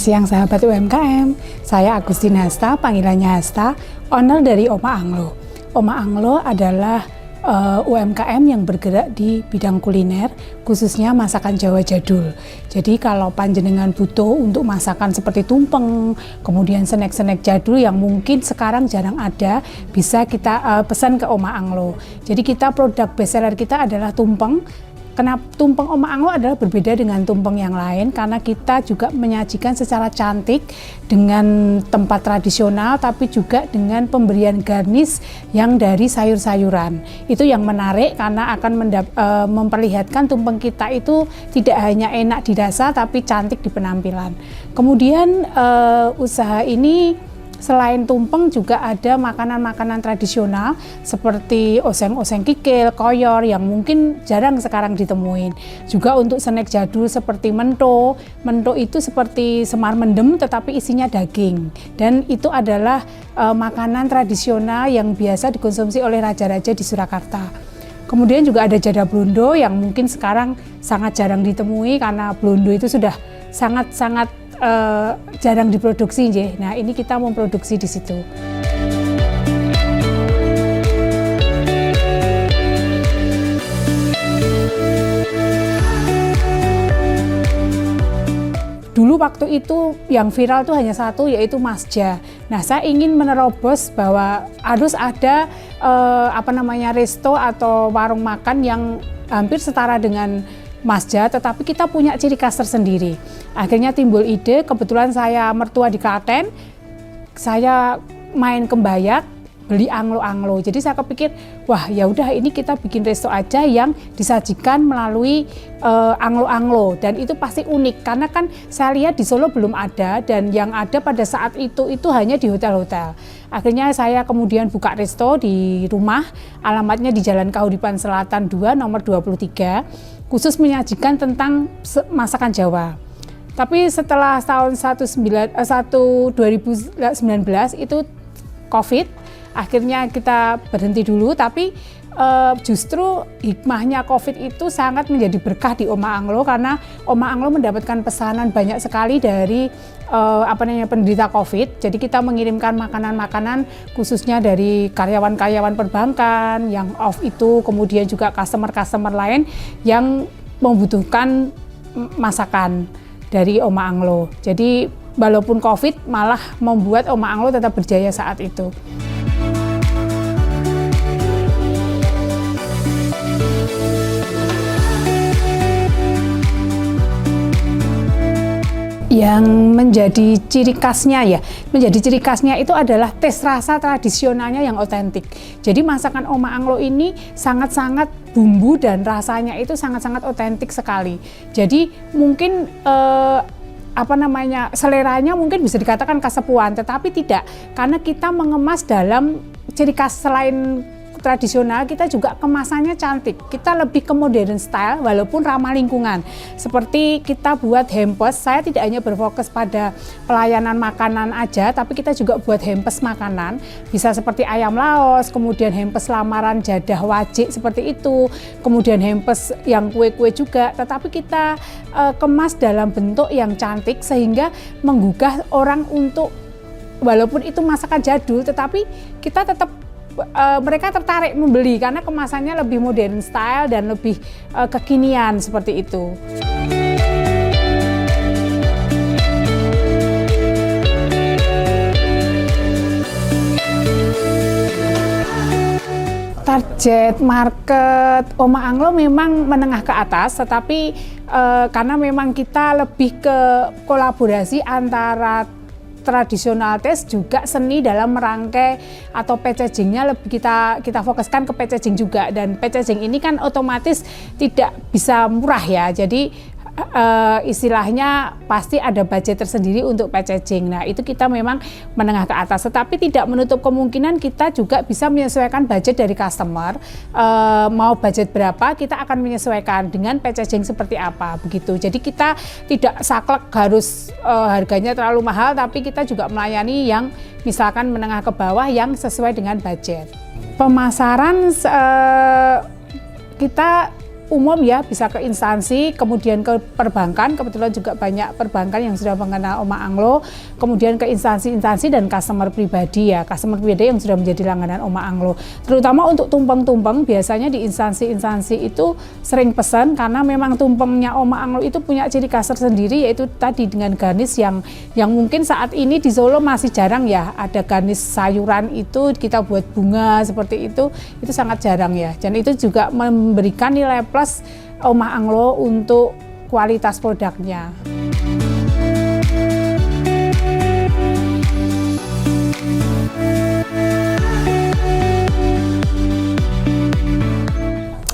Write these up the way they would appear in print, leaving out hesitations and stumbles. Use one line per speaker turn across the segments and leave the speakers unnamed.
siang sahabat UMKM, saya Agustin Hasta, panggilannya Hasta, owner dari Oma Anglo. Oma Anglo adalah UMKM yang bergerak di bidang kuliner, khususnya masakan Jawa jadul. Jadi kalau panjenengan butuh untuk masakan seperti tumpeng, kemudian snack-snack jadul yang mungkin sekarang jarang ada, bisa kita pesan ke Oma Anglo. Jadi produk bestseller kita adalah tumpeng. Kenapa tumpeng Oma Anglo adalah berbeda dengan tumpeng yang lain, karena kita juga menyajikan secara cantik dengan tempat tradisional, tapi juga dengan pemberian garnish yang dari sayur-sayuran. Itu yang menarik karena akan memperlihatkan tumpeng kita itu tidak hanya enak di rasa, tapi cantik di penampilan. Kemudian usaha ini selain tumpeng juga ada makanan-makanan tradisional seperti oseng-oseng kikil, koyor yang mungkin jarang sekarang ditemuin. Juga untuk snack jadul seperti mento. Mento itu seperti semar mendem tetapi isinya daging. Dan itu adalah makanan tradisional yang biasa dikonsumsi oleh raja-raja di Surakarta. Kemudian juga ada jada blondo yang mungkin sekarang sangat jarang ditemui karena blondo itu sudah sangat-sangat jarang diproduksi. Nah, ini kita memproduksi di situ. Dulu waktu itu yang viral tuh hanya satu, yaitu Masja. Nah, saya ingin menerobos bahwa harus ada resto atau warung makan yang hampir setara dengan Masja, tetapi kita punya ciri khas tersendiri. Akhirnya timbul ide, kebetulan saya mertua di Klaten, saya main ke Mbayak, beli anglo-anglo. Jadi saya kepikir, wah ya udah ini kita bikin resto aja yang disajikan melalui anglo-anglo, dan itu pasti unik karena kan saya lihat di Solo belum ada, dan yang ada pada saat itu hanya di hotel-hotel. Akhirnya saya kemudian buka resto di rumah, alamatnya di Jalan Kahuripan Selatan 2 nomor 23, khusus menyajikan tentang masakan Jawa. Tapi setelah tahun 2019 itu COVID, akhirnya kita berhenti dulu, tapi justru hikmahnya COVID itu sangat menjadi berkah di Oma Anglo karena Oma Anglo mendapatkan pesanan banyak sekali dari penderita COVID. Jadi kita mengirimkan makanan-makanan khususnya dari karyawan-karyawan perbankan yang off itu, kemudian juga customer-customer lain yang membutuhkan masakan dari Oma Anglo. Jadi walaupun COVID malah membuat Oma Anglo tetap berjaya saat itu. Yang menjadi ciri khasnya itu adalah tes rasa tradisionalnya yang otentik. Jadi masakan Oma Anglo ini sangat-sangat bumbu dan rasanya itu sangat-sangat otentik sekali. Jadi mungkin seleranya mungkin bisa dikatakan kasepuan, tetapi tidak, karena kita mengemas dalam ciri khas selain tradisional, kita juga kemasannya cantik. Kita lebih ke modern style walaupun ramah lingkungan. Seperti kita buat hampers, saya tidak hanya berfokus pada pelayanan makanan aja, tapi kita juga buat hampers makanan. Bisa seperti ayam laos, kemudian hampers lamaran jadah wajik seperti itu, kemudian hampers yang kue-kue juga, tetapi kita kemas dalam bentuk yang cantik sehingga menggugah orang untuk, walaupun itu masakan jadul, tetapi kita tetap mereka tertarik membeli karena kemasannya lebih modern style dan lebih kekinian seperti itu. Target market Oma Anglo memang menengah ke atas, tetapi karena memang kita lebih ke kolaborasi antara tradisional taste juga seni dalam merangkai atau packagingnya lebih kita fokuskan ke packaging juga, dan packaging ini kan otomatis tidak bisa murah ya, jadi istilahnya pasti ada budget tersendiri untuk packaging. Nah, itu kita memang menengah ke atas, tetapi tidak menutup kemungkinan kita juga bisa menyesuaikan budget dari customer. Mau budget berapa, kita akan menyesuaikan dengan packaging seperti apa, begitu. Jadi kita tidak saklek harus harganya terlalu mahal, tapi kita juga melayani yang misalkan menengah ke bawah yang sesuai dengan budget. Pemasaran kita umum ya, bisa ke instansi, kemudian ke perbankan, kebetulan juga banyak perbankan yang sudah mengenal Oma Anglo, kemudian ke instansi-instansi dan customer pribadi ya, customer pribadi yang sudah menjadi langganan Oma Anglo. Terutama untuk tumpeng-tumpeng, biasanya di instansi-instansi itu sering pesan karena memang tumpengnya Oma Anglo itu punya ciri khas tersendiri, yaitu tadi dengan garnish yang mungkin saat ini di Solo masih jarang ya, ada garnish sayuran itu kita buat bunga seperti itu sangat jarang ya, dan itu juga memberikan nilai plus Oma Anglo untuk kualitas produknya.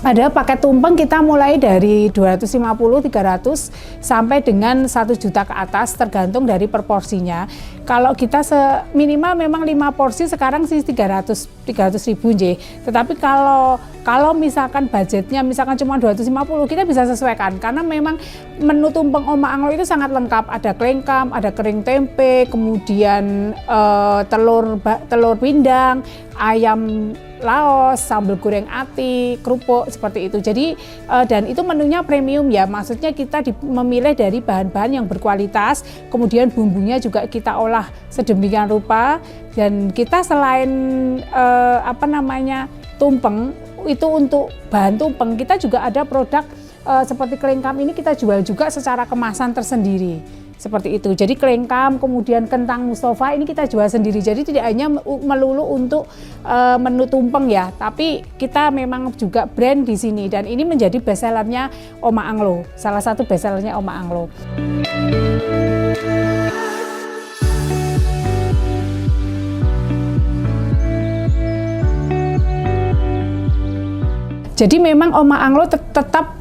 Ada paket tumpeng kita mulai dari 250, 300 sampai dengan 1 juta ke atas tergantung dari proporsinya. Kalau kita minimal memang 5 porsi sekarang sih 300 ribu J. Tetapi kalau misalkan budgetnya misalkan cuma 250, kita bisa sesuaikan karena memang menu tumpeng Oma Anglo itu sangat lengkap. Ada klengkam, ada kering tempe, kemudian telur pindang, ayam laos, sambal goreng ati, kerupuk seperti itu. Jadi dan itu menunya premium ya, maksudnya kita memilih dari bahan-bahan yang berkualitas, kemudian bumbunya juga kita olah sedemikian rupa, dan kita selain tumpeng itu untuk bahan tumpeng, kita juga ada produk seperti klengkam ini kita jual juga secara kemasan tersendiri. Seperti itu. Jadi klengkam, kemudian kentang Mustafa ini kita jual sendiri. Jadi tidak hanya melulu untuk menu tumpeng ya, tapi kita memang juga brand di sini, dan ini menjadi bestsellernya Oma Anglo. Salah satu bestsellernya Oma Anglo. Jadi memang Oma Anglo tetap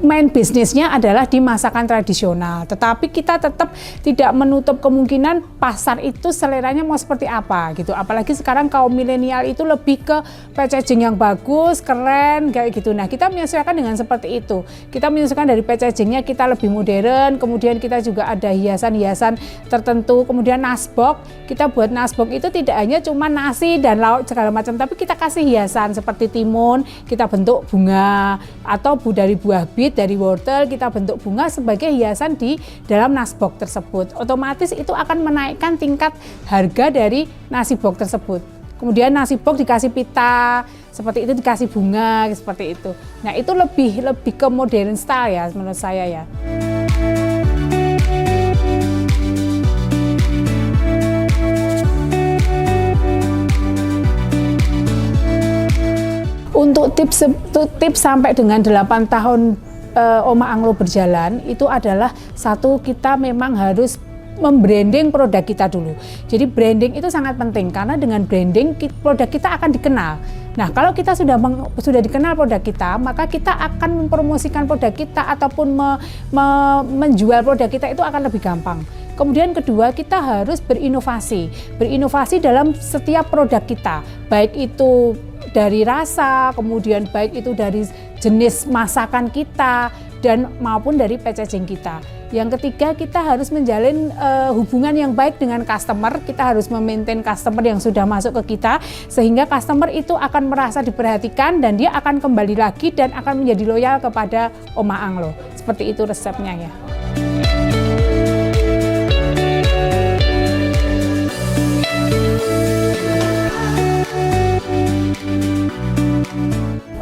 main bisnisnya adalah di masakan tradisional, tetapi kita tetap tidak menutup kemungkinan pasar itu seleranya mau seperti apa gitu. Apalagi sekarang kaum milenial itu lebih ke packaging yang bagus, keren kayak gitu. Nah, kita menyesuaikan dengan seperti itu. Kita menyesuaikan dari packagingnya kita lebih modern, kemudian kita juga ada hiasan-hiasan tertentu, kemudian nasbok. Kita buat nasbok itu tidak hanya cuma nasi dan lauk segala macam, tapi kita kasih hiasan seperti timun, kita bentuk bunga, atau dari buah bit, dari wortel kita bentuk bunga sebagai hiasan di dalam nasbok tersebut. Otomatis itu akan menaikkan tingkat harga dari nasi bok tersebut. Kemudian nasi bok dikasih pita, seperti itu dikasih bunga, seperti itu. Nah, itu lebih ke modern style ya menurut saya ya. Untuk tips sampai dengan 8 tahun Oma Anglo berjalan, itu adalah satu, kita memang harus membranding produk kita dulu. Jadi branding itu sangat penting karena dengan branding produk kita akan dikenal. Nah, kalau kita sudah dikenal produk kita, maka kita akan mempromosikan produk kita ataupun menjual produk kita itu akan lebih gampang. Kemudian kedua, kita harus berinovasi dalam setiap produk kita, baik itu dari rasa, kemudian baik itu dari jenis masakan kita, dan maupun dari packaging kita. Yang ketiga, kita harus menjalin hubungan yang baik dengan customer. Kita harus memaintain customer yang sudah masuk ke kita, sehingga customer itu akan merasa diperhatikan dan dia akan kembali lagi dan akan menjadi loyal kepada Oma Anglo. Seperti itu resepnya ya.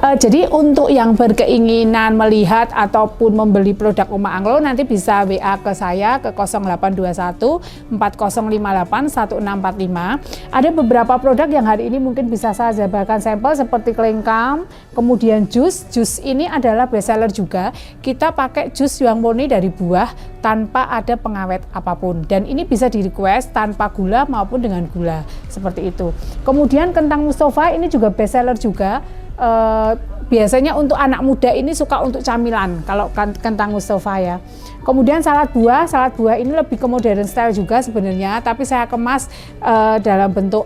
Jadi untuk yang berkeinginan melihat ataupun membeli produk Oma Anglo, nanti bisa WA ke saya ke 0821 4058 1645. Ada beberapa produk yang hari ini mungkin bisa saya jabarkan sampel seperti klengkam, kemudian jus ini adalah bestseller juga. Kita pakai jus yang murni dari buah tanpa ada pengawet apapun, dan ini bisa di request tanpa gula maupun dengan gula, seperti itu. Kemudian kentang Mustafa ini juga bestseller juga. Biasanya untuk anak muda ini suka untuk camilan kalau kentang Mustafa ya. Kemudian salad buah ini lebih ke modern style juga sebenarnya, tapi saya kemas dalam bentuk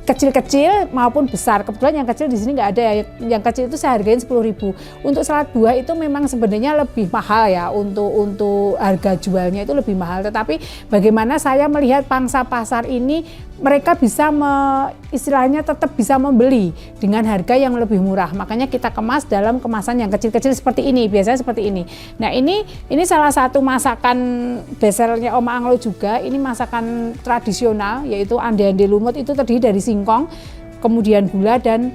kecil-kecil maupun besar. Kebetulan yang kecil di sini nggak ada ya. Yang kecil itu saya hargain 10.000. Untuk salad buah itu memang sebenarnya lebih mahal ya, untuk harga jualnya itu lebih mahal. Tetapi bagaimana saya melihat pangsa pasar ini, mereka bisa istilahnya tetap bisa membeli dengan harga yang lebih murah. Makanya kita kemas dalam kemasan yang kecil-kecil seperti ini, biasanya seperti ini. Nah, ini salah satu masakan bestsellernya Oma Anglo juga. Ini masakan tradisional, yaitu ande-ande lumut, itu terdiri dari singkong, kemudian gula dan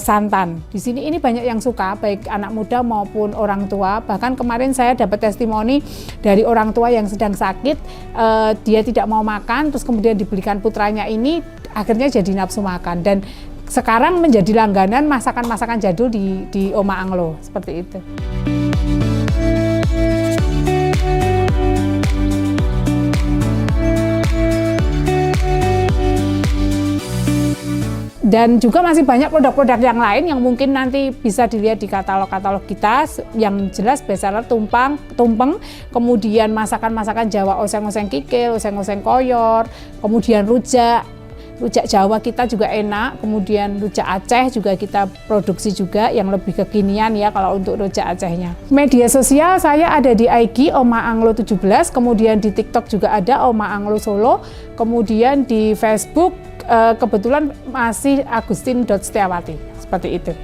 santan. Di sini ini banyak yang suka, baik anak muda maupun orang tua. Bahkan kemarin saya dapat testimoni dari orang tua yang sedang sakit, dia tidak mau makan, terus kemudian dibelikan putranya ini, akhirnya jadi nafsu makan. Dan sekarang menjadi langganan masakan-masakan jadul di Oma Anglo, seperti itu. Dan juga masih banyak produk-produk yang lain yang mungkin nanti bisa dilihat di katalog-katalog kita. Yang jelas bestseller tumpeng, kemudian masakan-masakan Jawa, oseng-oseng kikil, oseng-oseng koyor, kemudian rujak Jawa kita juga enak, kemudian rujak Aceh juga kita produksi juga yang lebih kekinian ya kalau untuk rujak Acehnya. Media sosial saya ada di IG Oma Anglo 17, kemudian di TikTok juga ada Oma Anglo Solo, kemudian di Facebook kebetulan masih Agustin.Setiawati, seperti itu.